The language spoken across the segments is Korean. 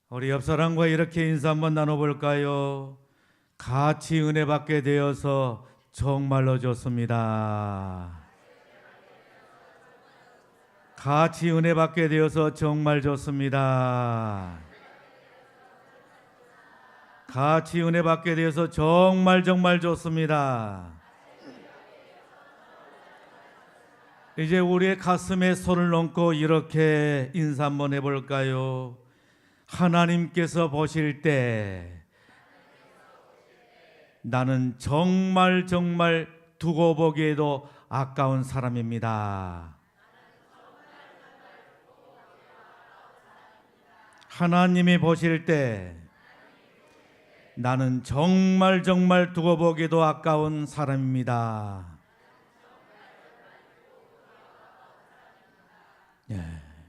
우리 옆 사람과 이렇게 인사 한번 나눠볼까요? 같이 은혜 받게 되어서 정말로 좋습니다. 같이 은혜 받게 되어서 정말 좋습니다. 같이 은혜 받게 되어서 정말 좋습니다. 이제 우리의 가슴에 손을 얹고 이렇게 인사 한번 해볼까요? 하나님께서 보실 때 나는 정말 두고 보기에도 아까운 사람입니다. 하나님이 보실 때 나는 정말 두고 보기에도 아까운 사람입니다.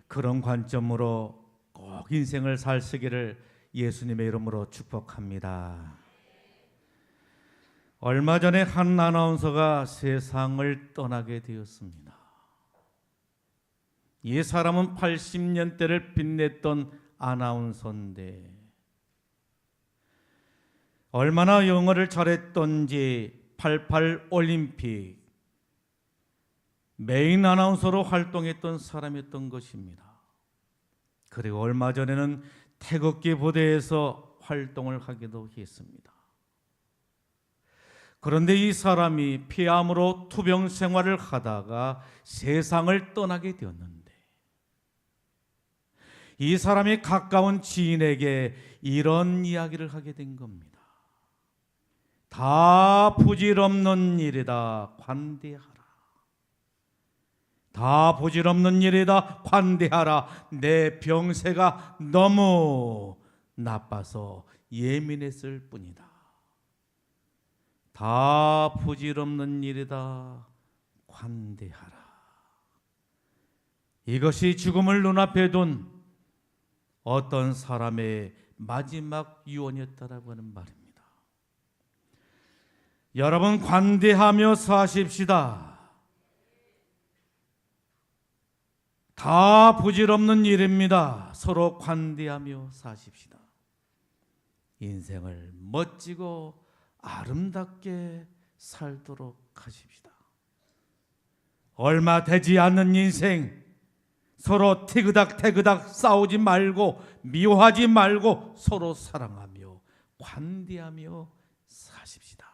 그런 관점으로 꼭 인생을 살시기를 예수님의 이름으로 축복합니다. 얼마 전에 한 아나운서가 세상을 떠나게 되었습니다. 이 사람은 80년대를 빛냈던 아나운서인데 얼마나 영어를 잘했던지 88 올림픽 메인 아나운서로 활동했던 사람이었던 것입니다. 그리고 얼마 전에는 태극기 부대에서 활동을 하기도 했습니다. 그런데 이 사람이 폐암으로 투병 생활을 하다가 세상을 떠나게 되었는데 이 사람이 가까운 지인에게 이런 이야기를 하게 된 겁니다. 다 부질없는 일이다, 관대하라. 다 부질없는 일이다, 관대하라. 내 병세가 너무 나빠서 예민했을 뿐이다. 다 부질없는 일이다, 관대하라. 이것이 죽음을 눈앞에 둔 어떤 사람의 마지막 유언이었다라고 하는 말입니다. 여러분, 관대하며 사십시다. 다 부질없는 일입니다. 서로 관대하며 사십시다. 인생을 멋지고 아름답게 살도록 하십시다. 얼마 되지 않는 인생, 서로 티그닥 싸우지 말고 미워하지 말고 서로 사랑하며 관대하며 사십시다.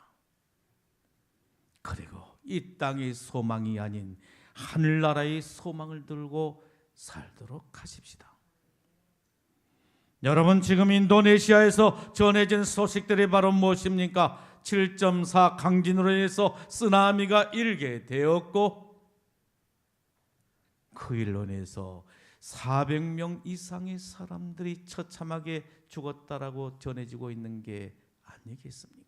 그리고 이 땅의 소망이 아닌 하늘나라의 소망을 들고 살도록 하십시다. 여러분, 지금 인도네시아에서 전해진 소식들이 바로 무엇입니까? 7.4 강진으로 인해서 쓰나미가 일게 되었고 그 일로 인해서 400명 이상의 사람들이 처참하게 죽었다라고 전해지고 있는 게 아니겠습니까?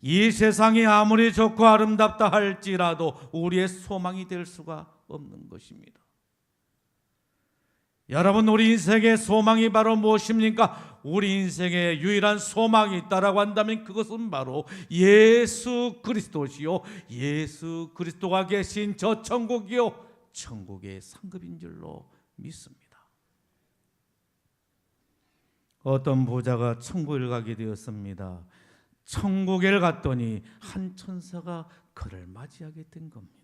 이 세상이 아무리 좋고 아름답다 할지라도 우리의 소망이 될 수가 없는 것입니다. 여러분, 우리 인생의 소망이 바로 무엇입니까? 우리 인생의 유일한 소망이 있다라고 한다면 그것은 바로 예수 그리스도시요, 예수 그리스도가 계신 저 천국이요, 천국의 상급인 줄로 믿습니다. 어떤 부자가 천국을 가게 되었습니다. 천국에 갔더니 한 천사가 그를 맞이하게 된 겁니다.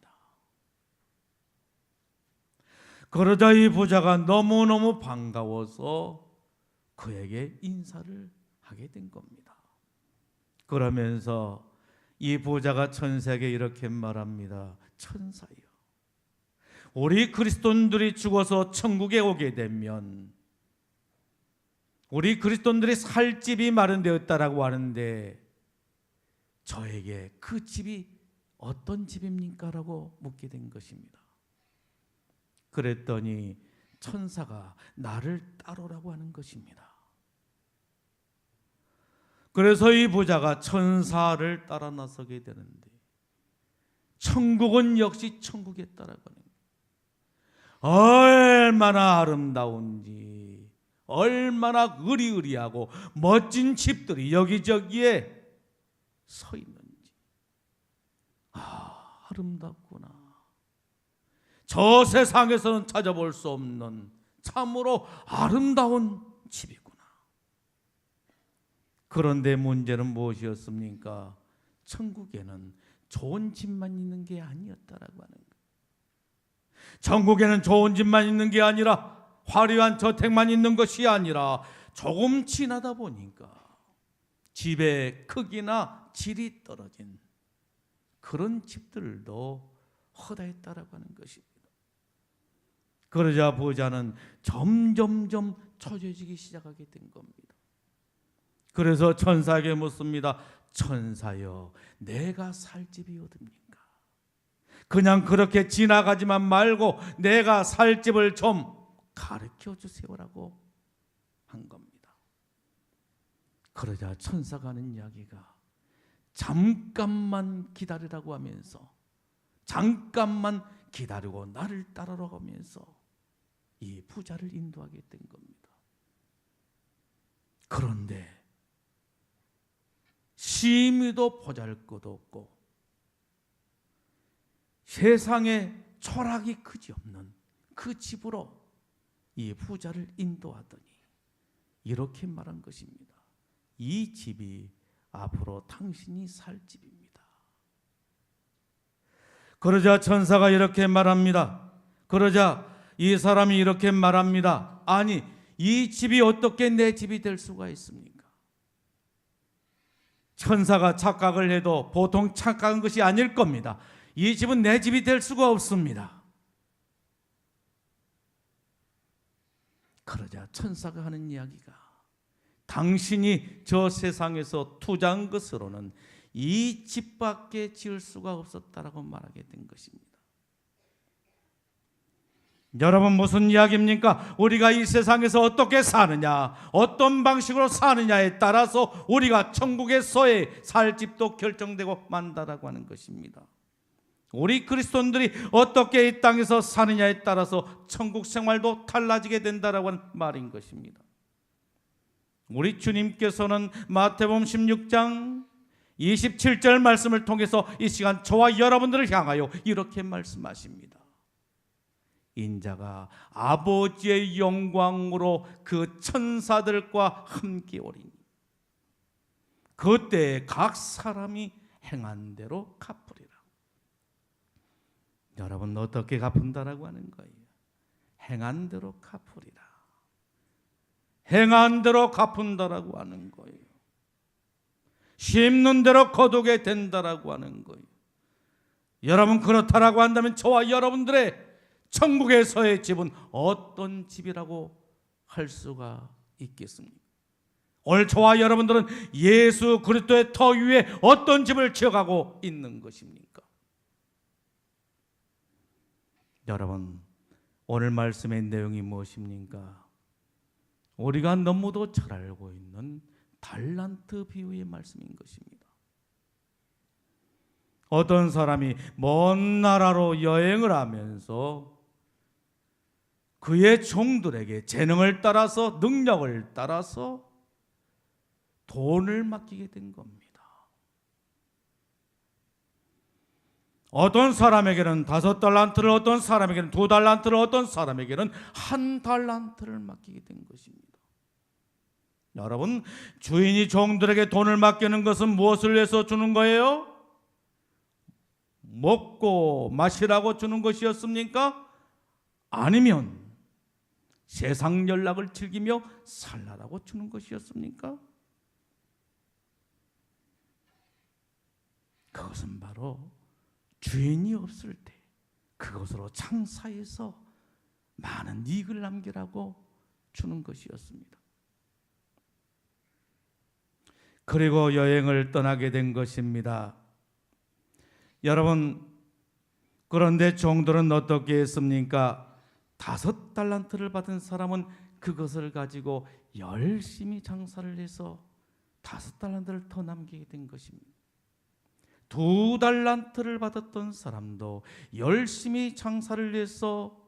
그러자 이 부자가 너무너무 반가워서 그에게 인사를 하게 된 겁니다. 그러면서 이 부자가 천사에게 이렇게 말합니다. 천사여, 우리 그리스도인들이 죽어서 천국에 오게 되면 우리 그리스도인들이 살 집이 마련되었다라고 하는데 저에게 그 집이 어떤 집입니까? 라고 묻게 된 것입니다. 그랬더니 천사가 나를 따르라고 하는 것입니다. 그래서 이 부자가 천사를 따라 나서게 되는데 천국은 역시 천국에 따라가는 거예요. 얼마나 아름다운지, 얼마나 으리으리하고 멋진 집들이 여기저기에 서 있는지, 아름답구나. 저 세상에서는 찾아볼 수 없는 참으로 아름다운 집이구나. 그런데 문제는 무엇이었습니까? 천국에는 좋은 집만 있는 게 아니었다라고 하는 거예요. 천국에는 좋은 집만 있는 게 아니라, 화려한 저택만 있는 것이 아니라, 조금 지나다 보니까 집의 크기나 질이 떨어진 그런 집들도 허다했다라고 하는 것입니다. 그러자 부자는 점점점 처져지기 시작하게 된 겁니다. 그래서 천사에게 묻습니다. 천사여, 내가 살 집이 어딥니까? 그냥 그렇게 지나가지만 말고 내가 살 집을 좀 가르쳐 주세요라고 한 겁니다. 그러자 천사가 하는 이야기가 잠깐만 기다리라고 하면서, 잠깐만 기다리고 나를 따르라고 하면서 이 부자를 인도하게 된 겁니다. 그런데 심히도 보잘것없고 세상에 철학이 그지없는 그 집으로 이 부자를 인도하더니 이렇게 말한 것입니다. 이 집이 앞으로 당신이 살 집입니다. 그러자 천사가 이렇게 말합니다. 그러자 이 사람이 이렇게 말합니다. 아니, 이 집이 어떻게 내 집이 될 수가 있습니까? 천사가 착각을 해도 보통 착각한 것이 아닐 겁니다. 이 집은 내 집이 될 수가 없습니다. 그러자 천사가 하는 이야기가, 당신이 저 세상에서 투자한 것으로는 이 집밖에 지을 수가 없었다라고 말하게 된 것입니다. 여러분, 무슨 이야기입니까? 우리가 이 세상에서 어떻게 사느냐, 어떤 방식으로 사느냐에 따라서 우리가 천국에서의 살 집도 결정되고 만다라고 하는 것입니다. 우리 그리스도인들이 어떻게 이 땅에서 사느냐에 따라서 천국 생활도 달라지게 된다라고 하는 말인 것입니다. 우리 주님께서는 마태복음 16장 27절 말씀을 통해서 이 시간 저와 여러분들을 향하여 이렇게 말씀하십니다. 인자가 아버지의 영광으로 그 천사들과 함께 오리니 그때 각 사람이 행한 대로 갚으리라. 여러분, 어떻게 갚는다라고 하는 거예요? 행한 대로 갚으리라. 행한 대로 갚는다라고 하는 거예요. 심는 대로 거두게 된다라고 하는 거예요. 여러분, 그렇다라고 한다면 저와 여러분들의 천국에서의 집은 어떤 집이라고 할 수가 있겠습니까? 오늘 저와 여러분들은 예수 그리스도의 터 위에 어떤 집을 지어가고 있는 것입니까? 여러분, 오늘 말씀의 내용이 무엇입니까? 우리가 너무도 잘 알고 있는 달란트 비유의 말씀인 것입니다. 어떤 사람이 먼 나라로 여행을 하면서 그의 종들에게 재능을 따라서, 능력을 따라서 돈을 맡기게 된 겁니다. 어떤 사람에게는 5달란트를, 어떤 사람에게는 2달란트를, 어떤 사람에게는 1달란트를 맡기게 된 것입니다. 여러분, 주인이 종들에게 돈을 맡기는 것은 무엇을 위해서 주는 거예요? 먹고 마시라고 주는 것이었습니까? 아니면 세상 연락을 즐기며 살라라고 주는 것이었습니까? 그것은 바로 주인이 없을 때 그것으로 장사해서 많은 이익을 남기라고 주는 것이었습니다. 그리고 여행을 떠나게 된 것입니다. 여러분, 그런데 종들은 어떻게 했습니까? 5달란트를 받은 사람은 그것을 가지고 열심히 장사를 해서 5달란트를 더 남기게 된 것입니다. 2달란트를 받았던 사람도 열심히 장사를 해서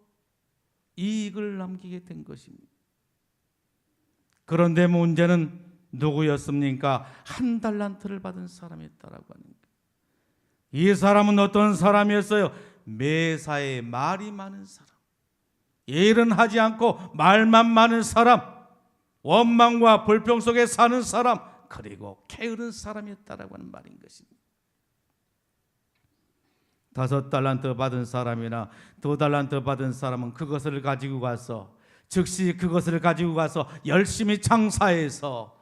이익을 남기게 된 것입니다. 그런데 문제는 누구였습니까? 1달란트를 받은 사람이었다라고 하는 거예요. 이 사람은 어떤 사람이었어요? 매사에 말이 많은 사람, 일은 하지 않고 말만 많은 사람, 원망과 불평 속에 사는 사람, 그리고 게으른 사람이었다라고 하는 말인 것입니다. 5달란트 받은 사람이나 2달란트 받은 사람은 그것을 가지고 가서, 즉시 그것을 가지고 가서 열심히 장사해서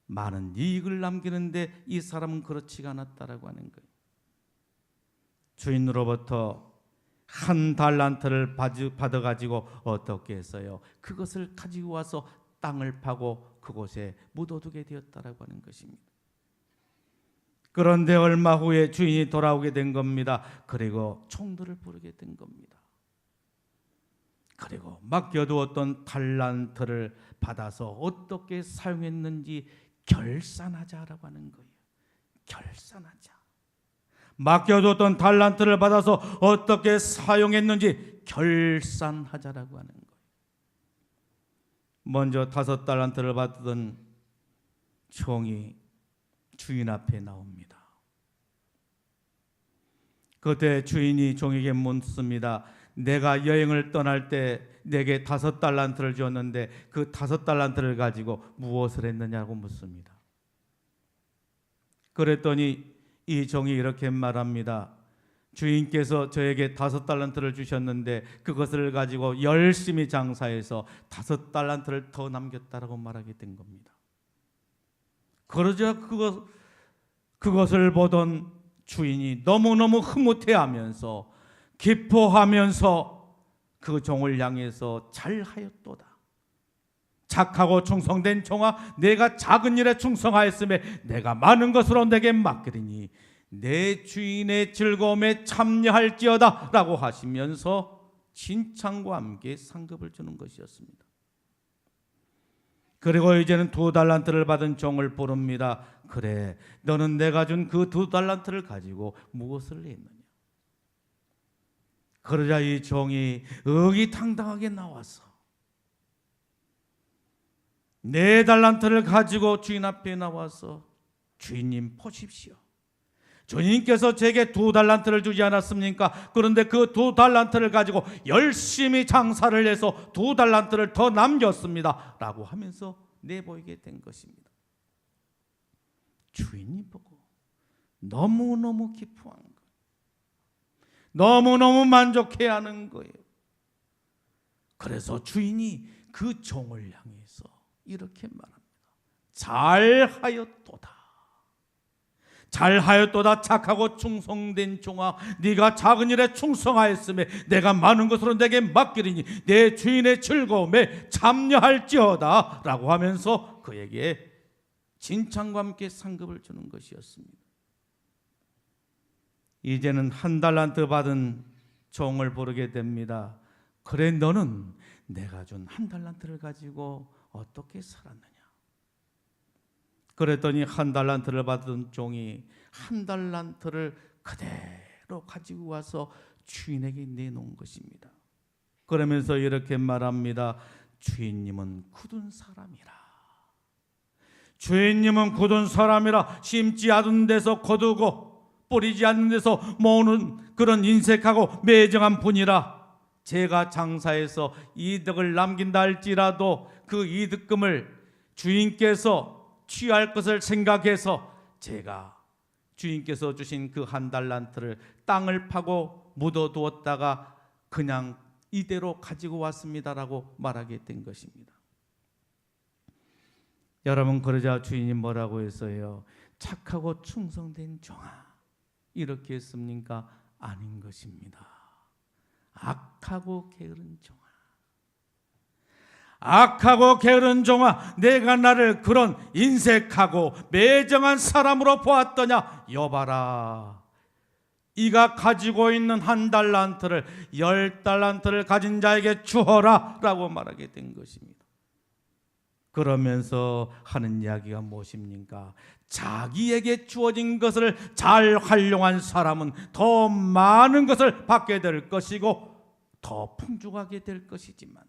많은 이익을 남기는데, 이 사람은 그렇지가 않았다라고 하는 거예요. 주인으로부터 1달란트를 받아가지고 어떻게 했어요? 그것을 가지고 와서 땅을 파고 그곳에 묻어두게 되었다라고 하는 것입니다. 그런데 얼마 후에 주인이 돌아오게 된 겁니다. 그리고 총들을 부르게 된 겁니다. 그리고 맡겨두었던 달란트를 받아서 어떻게 사용했는지 결산하자라고 하는 거예요. 결산하자. 맡겨두었던 달란트를 받아서 어떻게 사용했는지 결산하자라고 하는 거예요. 먼저 5달란트를 받던 종이 주인 앞에 나옵니다. 그때 주인이 종에게 묻습니다. 내가 여행을 떠날 때 내게 5달란트를 줬는데 그 5달란트를 가지고 무엇을 했느냐고 묻습니다. 그랬더니 이 종이 이렇게 말합니다. 주인께서 저에게 5달란트를 주셨는데 그것을 가지고 열심히 장사해서 5달란트를 더 남겼다라고 말하게 된 겁니다. 그러자 그것을 보던 주인이 너무너무 흐뭇해하면서 기뻐하면서 그 종을 향해서 잘하였도다. 착하고 충성된 종아, 내가 작은 일에 충성하였음에 내가 많은 것으로 내게 맡기리니 내 주인의 즐거움에 참여할지어다 라고 하시면서 칭찬과 함께 상급을 주는 것이었습니다. 그리고 이제는 2달란트를 받은 종을 부릅니다. 그래, 너는 내가 준 그 2달란트를 가지고 무엇을 했느냐? 그러자 이 종이 의기당당하게 나와서 4달란트를 가지고 주인 앞에 나와서, 주인님 보십시오. 주인께서 제게 2달란트를 주지 않았습니까? 그런데 그 2달란트를 가지고 열심히 장사를 해서 2달란트를 더 남겼습니다 라고 하면서 내보이게 된 것입니다. 주인이 보고 너무너무 기뻐한 거예요. 너무너무 만족해야 하는 거예요. 그래서 주인이 그 종을 향해서 이렇게 말합니다. 잘하였도다. 잘하였도다. 착하고 충성된 종아, 네가 작은 일에 충성하였음에 내가 많은 것으로 내게 맡기리니 내 주인의 즐거움에 참여할지어다 라고 하면서 그에게 칭찬과 함께 상급을 주는 것이었습니다. 이제는 1달란트 받은 종을 부르게 됩니다. 그래, 너는 내가 준 1달란트를 가지고 어떻게 살았느냐? 그랬더니 1달란트를 받은 종이 1달란트를 그대로 가지고 와서 주인에게 내놓은 것입니다. 그러면서 이렇게 말합니다. 주인님은 굳은 사람이라. 주인님은 굳은 사람이라. 심지 않은 데서 거두고 뿌리지 않는 데서 모으는 그런 인색하고 매정한 분이라. 제가 장사해서 이득을 남긴다 할지라도 그 이득금을 주인께서 취할 것을 생각해서 제가 주인께서 주신 그 1달란트를 땅을 파고 묻어두었다가 그냥 이대로 가지고 왔습니다라고 말하게 된 것입니다. 여러분, 그러자 주인이 뭐라고 했어요? 착하고 충성된 종아, 이렇게 했습니까? 아닌 것입니다. 악하고 게으른 종아, 악하고 게으른 종아, 내가 나를 그런 인색하고 매정한 사람으로 보았더냐? 여봐라, 이가 가지고 있는 1달란트를 10달란트를 가진 자에게 주어라 라고 말하게 된 것입니다. 그러면서 하는 이야기가 무엇입니까? 자기에게 주어진 것을 잘 활용한 사람은 더 많은 것을 받게 될 것이고 더 풍족하게 될 것이지만,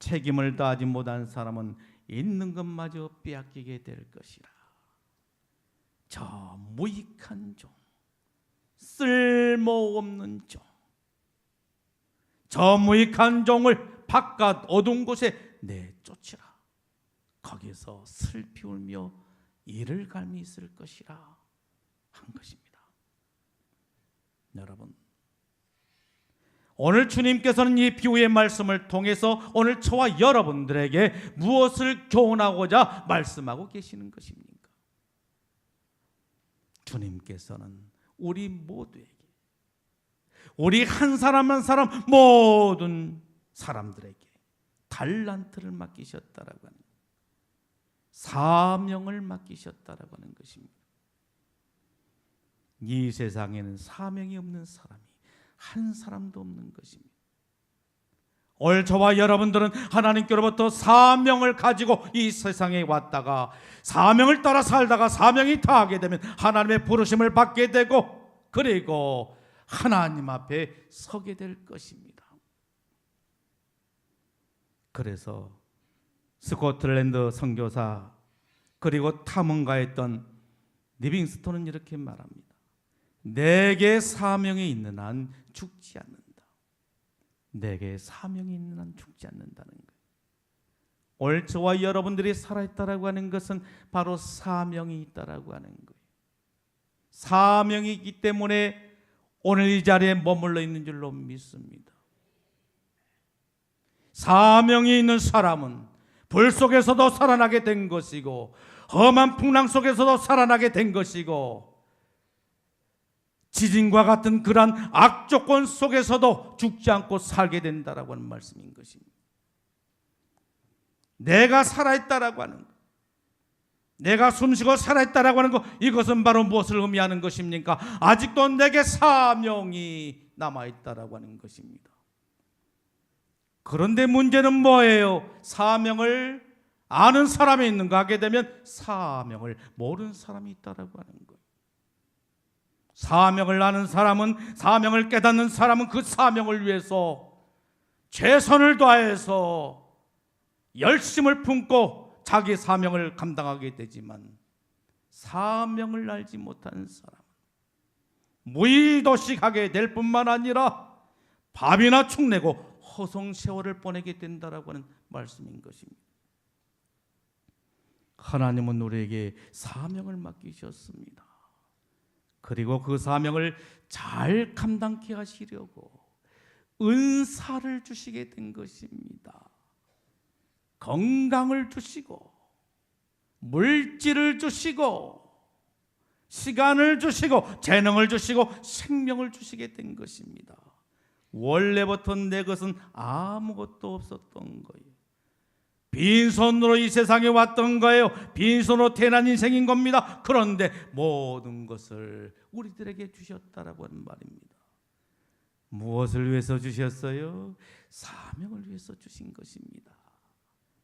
책임을 다하지 못한 사람은 있는 것마저 빼앗기게 될 것이라. 저 무익한 종, 쓸모없는 종, 저 무익한 종을 바깥 어두운 곳에 내쫓으라. 거기서 슬피 울며 이를 갈미 있을 것이라 한 것입니다. 여러분, 오늘 주님께서는 이 비유의 말씀을 통해서 오늘 저와 여러분들에게 무엇을 교훈하고자 말씀하고 계시는 것입니까? 주님께서는 우리 모두에게, 우리 한 사람 한 사람 모든 사람들에게 달란트를 맡기셨다라고 하는, 사명을 맡기셨다라고 하는 것입니다. 이 세상에는 사명이 없는 사람이 한 사람도 없는 것입니다. 오늘 저와 여러분들은 하나님께로부터 사명을 가지고 이 세상에 왔다가 사명을 따라 살다가 사명이 다하게 되면 하나님의 부르심을 받게 되고 그리고 하나님 앞에 서게 될 것입니다. 그래서 스코틀랜드 선교사 그리고 탐험가였던 리빙스톤은 이렇게 말합니다. 내게 사명이 있는 한 죽지 않는다. 내게 사명이 있는 한 죽지 않는다는 거예요. 오늘 저와 여러분들이 살아있다라고 하는 것은 바로 사명이 있다라고 하는 거예요. 사명이 있기 때문에 오늘 이 자리에 머물러 있는 줄로 믿습니다. 사명이 있는 사람은 불 속에서도 살아나게 된 것이고 험한 풍랑 속에서도 살아나게 된 것이고 지진과 같은 그러한 악조건 속에서도 죽지 않고 살게 된다라고 하는 말씀인 것입니다. 내가 살아있다라고 하는 것, 내가 숨쉬고 살아있다라고 하는 것, 이것은 바로 무엇을 의미하는 것입니까? 아직도 내게 사명이 남아있다라고 하는 것입니다. 그런데 문제는 뭐예요? 사명을 아는 사람이 있는가 하게 되면 사명을 모르는 사람이 있다라고 하는 거예요. 사명을 아는 사람은, 사명을 깨닫는 사람은 그 사명을 위해서 최선을 다해서 열심을 품고 자기 사명을 감당하게 되지만 사명을 알지 못하는 사람은 무의도식하게 될 뿐만 아니라 밥이나 축내고 허송세월을 보내게 된다라고 하는 말씀인 것입니다. 하나님은 우리에게 사명을 맡기셨습니다. 그리고 그 사명을 잘 감당케 하시려고 은사를 주시게 된 것입니다. 건강을 주시고 물질을 주시고 시간을 주시고 재능을 주시고 생명을 주시게 된 것입니다. 원래부터 내 것은 아무것도 없었던 거예요. 빈손으로 이 세상에 왔던 거예요. 빈손으로 태어난 인생인 겁니다. 그런데 모든 것을 우리들에게 주셨다라고 하는 말입니다. 무엇을 위해서 주셨어요? 사명을 위해서 주신 것입니다.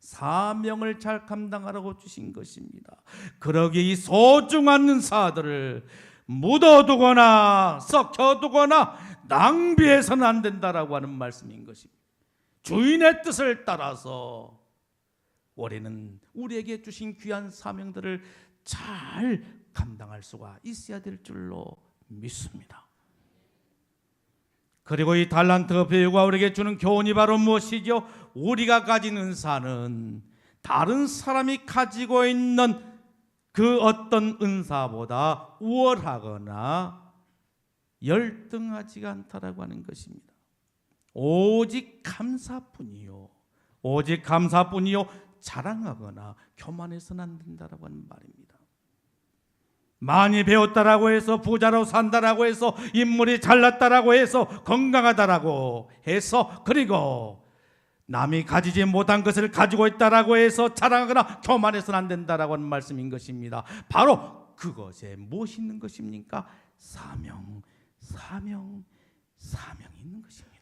사명을 잘 감당하라고 주신 것입니다. 그러기에 이 소중한 은사들을 묻어두거나 썩혀두거나 낭비해서는 안 된다라고 하는 말씀인 것입니다. 주인의 뜻을 따라서 우리는 우리에게 주신 귀한 사명들을 잘 감당할 수가 있어야 될 줄로 믿습니다. 그리고 이 달란트 비유가 우리에게 주는 교훈이 바로 무엇이죠? 우리가 가진 은사는 다른 사람이 가지고 있는 그 어떤 은사보다 우월하거나 열등하지가 않다라고 하는 것입니다. 오직 감사뿐이요, 오직 감사뿐이요, 자랑하거나 교만해서는 안 된다라고 하는 말입니다. 많이 배웠다라고 해서 부자로 산다라고 해서 인물이 잘났다라고 해서 건강하다라고 해서 그리고 남이 가지지 못한 것을 가지고 있다라고 해서 자랑하거나 교만해서는 안 된다라고 하는 말씀인 것입니다. 바로 그것에 무엇이 있는 것입니까? 사명이 있는 것입니다.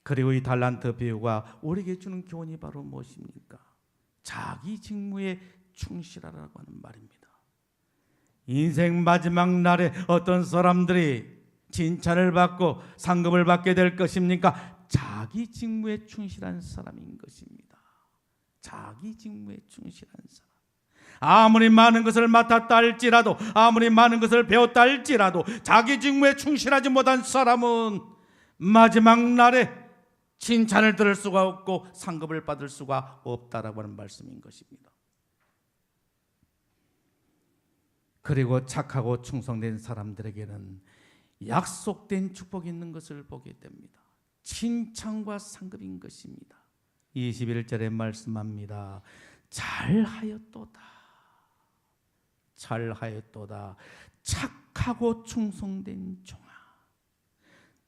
그리고 이 달란트 비유가 우리에게 주는 교훈이 바로 무엇입니까? 자기 직무에 충실하라고 하는 말입니다. 인생 마지막 날에 어떤 사람들이 칭찬을 받고 상급을 받게 될 것입니까? 자기 직무에 충실한 사람인 것입니다. 자기 직무에 충실한 사람. 아무리 많은 것을 맡았다 할지라도, 아무리 많은 것을 배웠다 할지라도 자기 직무에 충실하지 못한 사람은 마지막 날에 칭찬을 들을 수가 없고 상급을 받을 수가 없다라고 하는 말씀인 것입니다. 그리고 착하고 충성된 사람들에게는 약속된 축복이 있는 것을 보게 됩니다. 칭찬과 상급인 것입니다. 21절에 말씀합니다. 잘하였도다, 잘하였도다, 착하고 충성된 종아,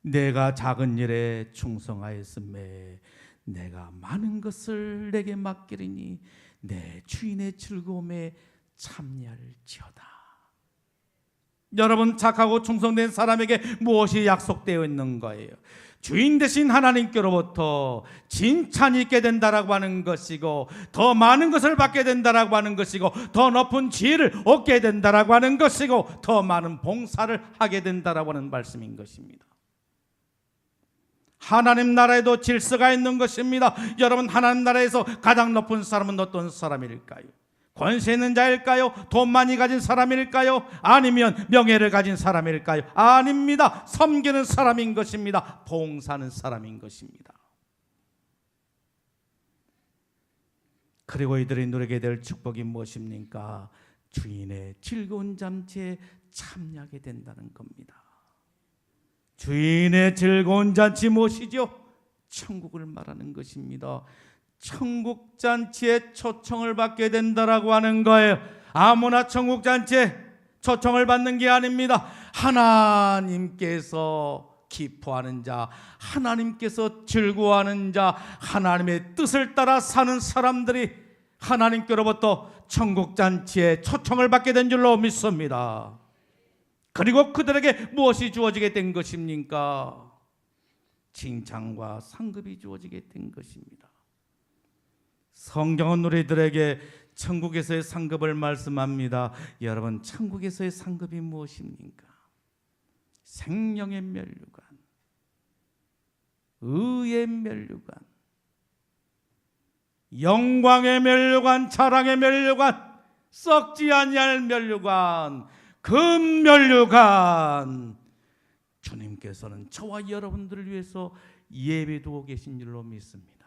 내가 작은 일에 충성하였음에 내가 많은 것을 내게 맡기리니 내 주인의 즐거움에 참여할지어다. 여러분, 착하고 충성된 사람에게 무엇이 약속되어 있는 거예요? 주인 되신 하나님께로부터 칭찬이 있게 된다라고 하는 것이고, 더 많은 것을 받게 된다라고 하는 것이고, 더 높은 지혜를 얻게 된다라고 하는 것이고, 더 많은 봉사를 하게 된다라고 하는 말씀인 것입니다. 하나님 나라에도 질서가 있는 것입니다. 여러분, 하나님 나라에서 가장 높은 사람은 어떤 사람일까요? 권세 있는 자일까요? 돈 많이 가진 사람일까요? 아니면 명예를 가진 사람일까요? 아닙니다. 섬기는 사람인 것입니다. 봉사하는 사람인 것입니다. 그리고 이들이 누리게 될 축복이 무엇입니까? 주인의 즐거운 잔치에 참여하게 된다는 겁니다. 주인의 즐거운 잔치 무엇이죠? 천국을 말하는 것입니다. 천국 잔치에 초청을 받게 된다라고 하는 거예요. 아무나 천국 잔치에 초청을 받는 게 아닙니다. 하나님께서 기뻐하는 자, 하나님께서 즐거워하는 자, 하나님의 뜻을 따라 사는 사람들이 하나님께로부터 천국 잔치에 초청을 받게 된 줄로 믿습니다. 그리고 그들에게 무엇이 주어지게 된 것입니까? 칭찬과 상급이 주어지게 된 것입니다. 성경은 우리들에게 천국에서의 상급을 말씀합니다. 여러분, 천국에서의 상급이 무엇입니까? 생명의 면류관, 의의 면류관, 영광의 면류관, 자랑의 면류관, 썩지 아니할 면류관, 금 면류관, 주님께서는 저와 여러분들을 위해서 예배두고 계신 줄로 믿습니다.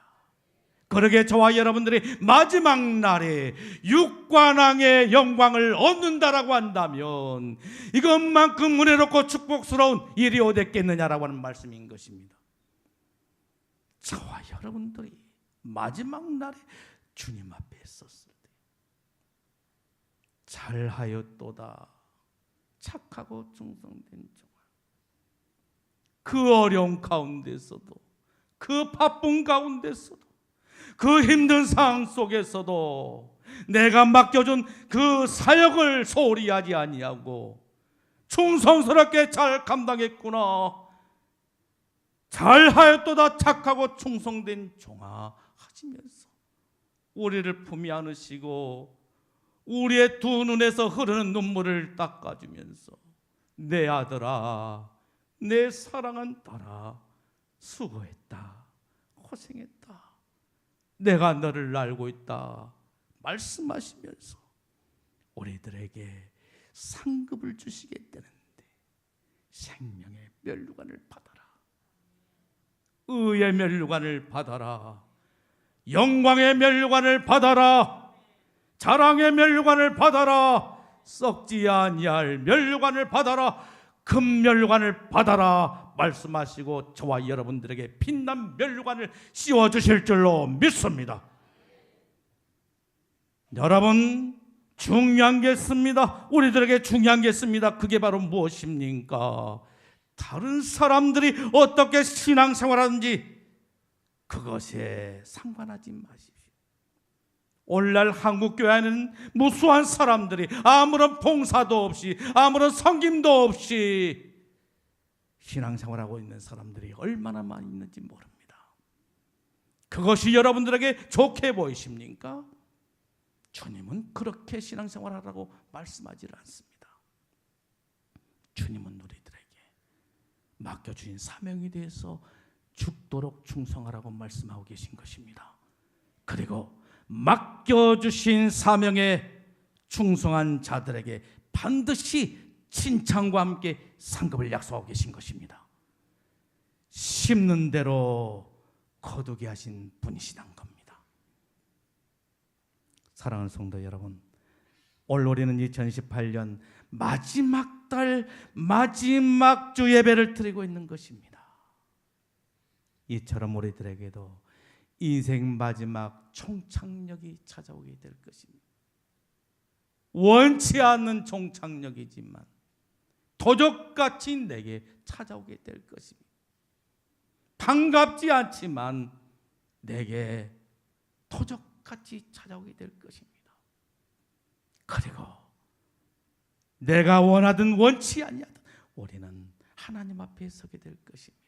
그러게 저와 여러분들이 마지막 날에 육관왕의 영광을 얻는다라고 한다면 이것만큼 은혜롭고 축복스러운 일이 어딨겠느냐라고 하는 말씀인 것입니다. 저와 여러분들이 마지막 날에 주님 앞에 섰을 때 잘하였도다, 착하고 충성된 종아, 그 어려운 가운데서도, 그 바쁜 가운데서도, 그 힘든 상황 속에서도 내가 맡겨준 그 사역을 소홀히 하지 아니하고 충성스럽게 잘 감당했구나, 잘하였도다, 착하고 충성된 종아 하시면서 우리를 품에 안으시고 우리의 두 눈에서 흐르는 눈물을 닦아주면서 내 아들아, 내 사랑한 딸아, 수고했다, 고생했다, 내가 너를 알고 있다 말씀하시면서 우리들에게 상급을 주시겠다는데 생명의 면류관을 받아라, 의의 면류관을 받아라, 영광의 면류관을 받아라, 자랑의 면류관을 받아라, 썩지 아니할 면류관을 받아라, 금 면류관을 받아라 말씀하시고 저와 여러분들에게 빛난 면류관을 씌워주실 줄로 믿습니다. 여러분, 중요한 게 있습니다. 우리들에게 중요한 게 있습니다. 그게 바로 무엇입니까? 다른 사람들이 어떻게 신앙생활하는지 그것에 상관하지 마십시오. 오늘날 한국교회는 무수한 사람들이 아무런 봉사도 없이, 아무런 섬김도 없이 신앙생활하고 있는 사람들이 얼마나 많이 있는지 모릅니다. 그것이 여러분들에게 좋게 보이십니까? 주님은 그렇게 신앙생활하라고 말씀하지 않습니다. 주님은 우리들에게 맡겨주신 사명에 대해서 죽도록 충성하라고 말씀하고 계신 것입니다. 그리고 맡겨주신 사명에 충성한 자들에게 반드시 칭찬과 함께 상급을 약속하고 계신 것입니다. 심는 대로 거두게 하신 분이시단 겁니다. 사랑하는 성도 여러분, 올 우리는 2018년 마지막 달 마지막 주 예배를 드리고 있는 것입니다. 이처럼 우리들에게도 인생 마지막 총착력이 찾아오게 될 것입니다. 원치 않는 총착력이지만 도적같이 내게 찾아오게 될 것입니다. 반갑지 않지만 내게 도적같이 찾아오게 될 것입니다. 그리고 내가 원하든 원치 아니하든 우리는 하나님 앞에 서게 될 것입니다.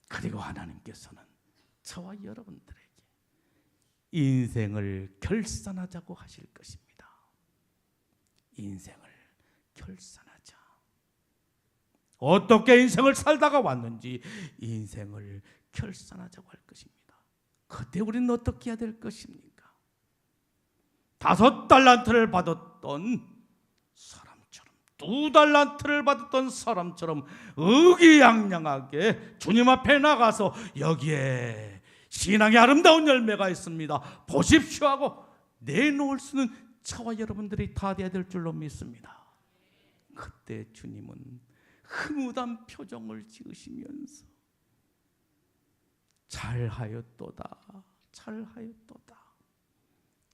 그리고 하나님께서는 저와 여러분들에게 인생을 결산하자고 하실 것입니다. 인생을 결산하자. 어떻게 인생을 살다가 왔는지 인생을 결산하자고 할 것입니다. 그때 우리는 어떻게 해야 될 것입니까? 5달란트를 받았던 사람처럼, 2달란트를 받았던 사람처럼 의기양양하게 주님 앞에 나가서 여기에 신앙의 아름다운 열매가 있습니다, 보십시오 하고 내놓을 수는 저와 여러분들이 다 돼야 될 줄로 믿습니다. 그때 주님은 흐뭇한 표정을 지으시면서 잘하였도다, 잘하였도다,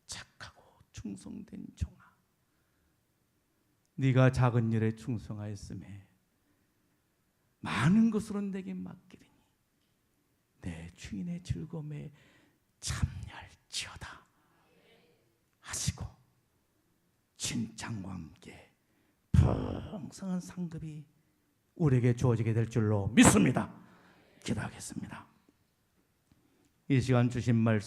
착하고 충성된 종아, 네가 작은 일에 충성하였음에 많은 것으로 내게 맡기리니 내 주인의 즐거움에 참여할지어다 하시고 칭찬과 함께 풍성한 상급이 우리에게 주어지게 될 줄로 믿습니다. 기도하겠습니다. 이 시간 주신 말씀